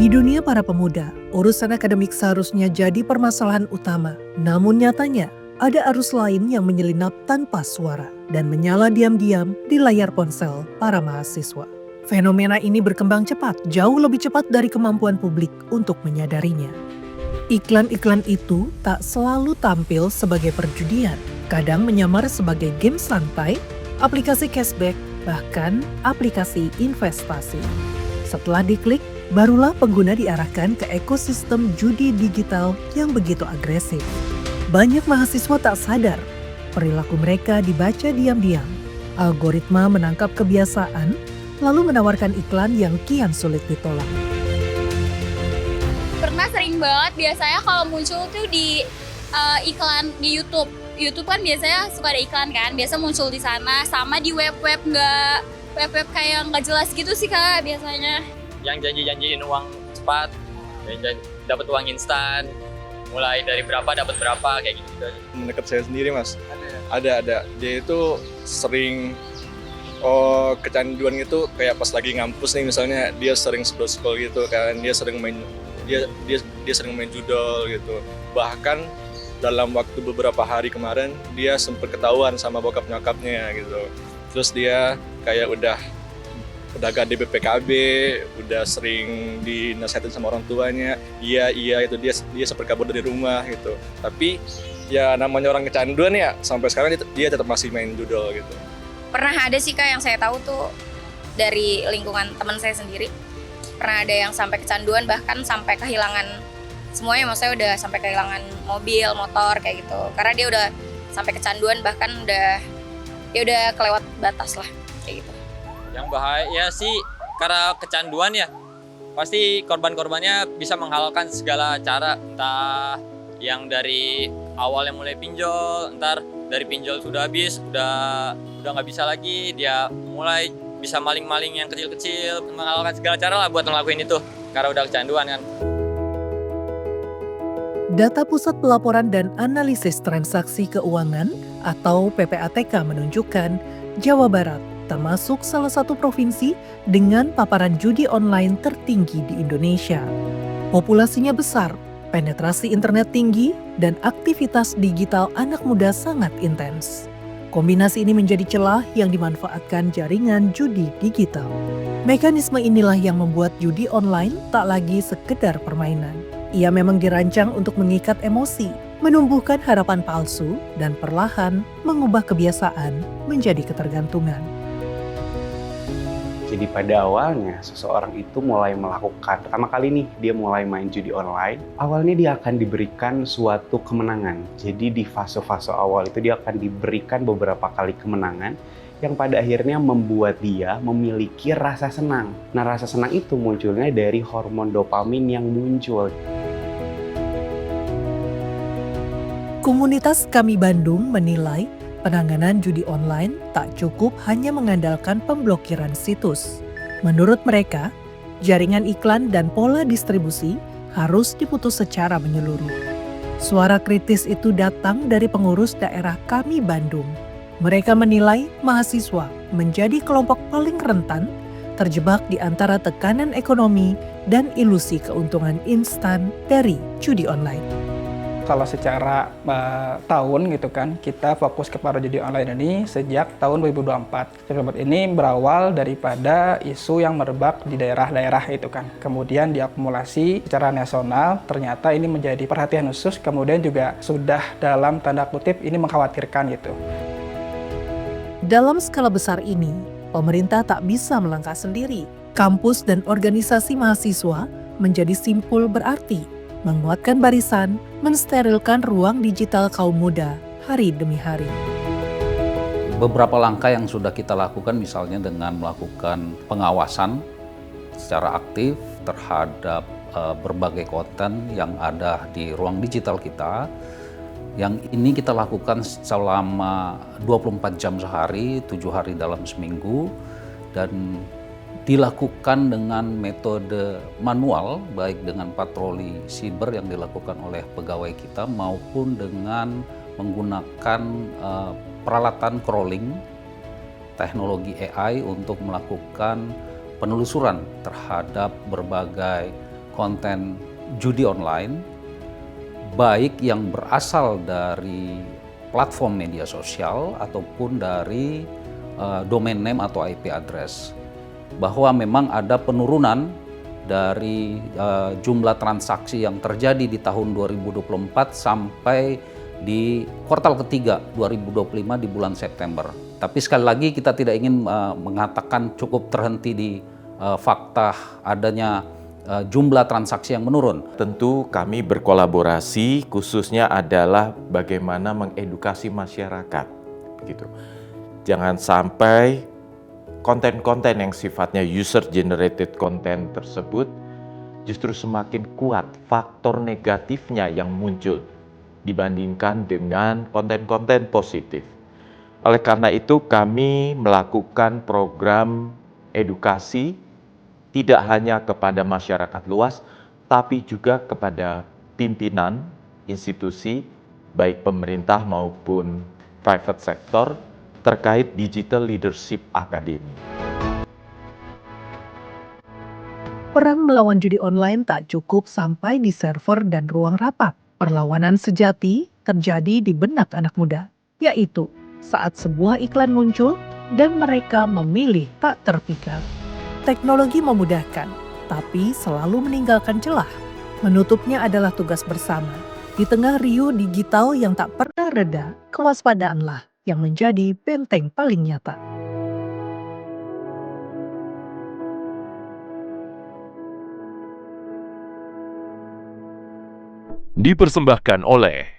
Di dunia para pemuda, urusan akademik seharusnya jadi permasalahan utama. Namun nyatanya, ada arus lain yang menyelinap tanpa suara dan menyala diam-diam di layar ponsel para mahasiswa. Fenomena ini berkembang cepat, jauh lebih cepat dari kemampuan publik untuk menyadarinya. Iklan-iklan itu tak selalu tampil sebagai perjudian, kadang menyamar sebagai game santai, aplikasi cashback, bahkan aplikasi investasi. Setelah diklik, barulah pengguna diarahkan ke ekosistem judi digital yang begitu agresif. Banyak mahasiswa tak sadar, perilaku mereka dibaca diam-diam. Algoritma menangkap kebiasaan, lalu menawarkan iklan yang kian sulit ditolak. Pernah sering banget biasanya kalau muncul tuh di iklan di YouTube. YouTube kan biasanya suka ada iklan kan, biasa muncul di sana, sama di web-web kayak nggak jelas gitu sih Kak biasanya. Yang janji-janjiin uang cepat, dapat uang instan, mulai dari berapa dapat berapa kayak gitu. Mendekat saya sendiri Mas, ada. Dia itu sering kecanduan gitu, kayak pas lagi ngampus nih misalnya, dia sering scroll gitu kan, dia sering main judol gitu. Bahkan dalam waktu beberapa hari kemarin dia sempat ketahuan sama bokap nyokapnya gitu. Terus dia kayak udah gak di BPKB, udah sering dinasihatin sama orang tuanya. Iya itu dia sempat kabur dari rumah gitu. Tapi ya namanya orang kecanduan ya, sampai sekarang dia tetap masih main judol gitu. Pernah ada sih Kak yang saya tahu tuh dari lingkungan teman saya sendiri. Pernah ada yang sampai kecanduan, bahkan sampai kehilangan semuanya, maksudnya udah sampai kehilangan mobil, motor kayak gitu. Karena dia udah sampai kecanduan, bahkan dia udah kelewat batas lah kayak gitu. Yang bahaya sih karena kecanduan ya, pasti korban-korbannya bisa menghalalkan segala cara, entah yang dari awal yang mulai pinjol, ntar dari pinjol sudah habis, udah nggak bisa lagi, dia mulai bisa maling-maling yang kecil-kecil, menghalalkan segala cara lah buat ngelakuin itu karena udah kecanduan kan. Data Pusat Pelaporan dan Analisis Transaksi Keuangan atau PPATK menunjukkan Jawa Barat termasuk salah satu provinsi dengan paparan judi online tertinggi di Indonesia. Populasinya besar, penetrasi internet tinggi, dan aktivitas digital anak muda sangat intens. Kombinasi ini menjadi celah yang dimanfaatkan jaringan judi digital. Mekanisme inilah yang membuat judi online tak lagi sekedar permainan. Ia memang dirancang untuk mengikat emosi, menumbuhkan harapan palsu, dan perlahan mengubah kebiasaan menjadi ketergantungan. Jadi pada awalnya seseorang itu mulai melakukan, pertama kali nih dia mulai main judi online, awalnya dia akan diberikan suatu kemenangan. Jadi di fase-fase awal itu dia akan diberikan beberapa kali kemenangan yang pada akhirnya membuat dia memiliki rasa senang. Nah, rasa senang itu munculnya dari hormon dopamin yang muncul. Komunitas Kami Bandung menilai penanganan judi online tak cukup hanya mengandalkan pemblokiran situs. Menurut mereka, jaringan iklan dan pola distribusi harus diputus secara menyeluruh. Suara kritis itu datang dari pengurus daerah Kami Bandung. Mereka menilai mahasiswa menjadi kelompok paling rentan terjebak di antara tekanan ekonomi dan ilusi keuntungan instan dari judi online. Kalau secara tahun gitu kan, kita fokus kepada judi online ini sejak tahun 2024. Judi ini berawal daripada isu yang merebak di daerah-daerah itu kan. Kemudian diakumulasi secara nasional, ternyata ini menjadi perhatian khusus, kemudian juga sudah dalam tanda kutip ini mengkhawatirkan gitu. Dalam skala besar ini, pemerintah tak bisa melangkah sendiri. Kampus dan organisasi mahasiswa menjadi simpul berarti, menguatkan barisan, mensterilkan ruang digital kaum muda hari demi hari. Beberapa langkah yang sudah kita lakukan misalnya dengan melakukan pengawasan secara aktif terhadap berbagai konten yang ada di ruang digital kita. Yang ini kita lakukan selama 24 jam sehari, 7 hari dalam seminggu, dan dilakukan dengan metode manual, baik dengan patroli siber yang dilakukan oleh pegawai kita maupun dengan menggunakan peralatan crawling, teknologi AI untuk melakukan penelusuran terhadap berbagai konten judi online, baik yang berasal dari platform media sosial ataupun dari domain name atau IP address. Bahwa memang ada penurunan dari jumlah transaksi yang terjadi di tahun 2024 sampai di kuartal ketiga 2025 di bulan September. Tapi sekali lagi kita tidak ingin mengatakan cukup terhenti di fakta adanya jumlah transaksi yang menurun. Tentu kami berkolaborasi, khususnya adalah bagaimana mengedukasi masyarakat, gitu. Jangan sampai konten-konten yang sifatnya user generated content tersebut justru semakin kuat faktor negatifnya yang muncul dibandingkan dengan konten-konten positif. Oleh karena itu kami melakukan program edukasi tidak hanya kepada masyarakat luas, tapi juga kepada pimpinan institusi, baik pemerintah maupun private sector, terkait Digital Leadership Academy. Perang melawan judi online tak cukup sampai di server dan ruang rapat. Perlawanan sejati terjadi di benak anak muda, yaitu saat sebuah iklan muncul dan mereka memilih tak terpikir. Teknologi memudahkan, tapi selalu meninggalkan celah. Menutupnya adalah tugas bersama. Di tengah riuh digital yang tak pernah reda, kewaspadaanlah yang menjadi benteng paling nyata. Dipersembahkan oleh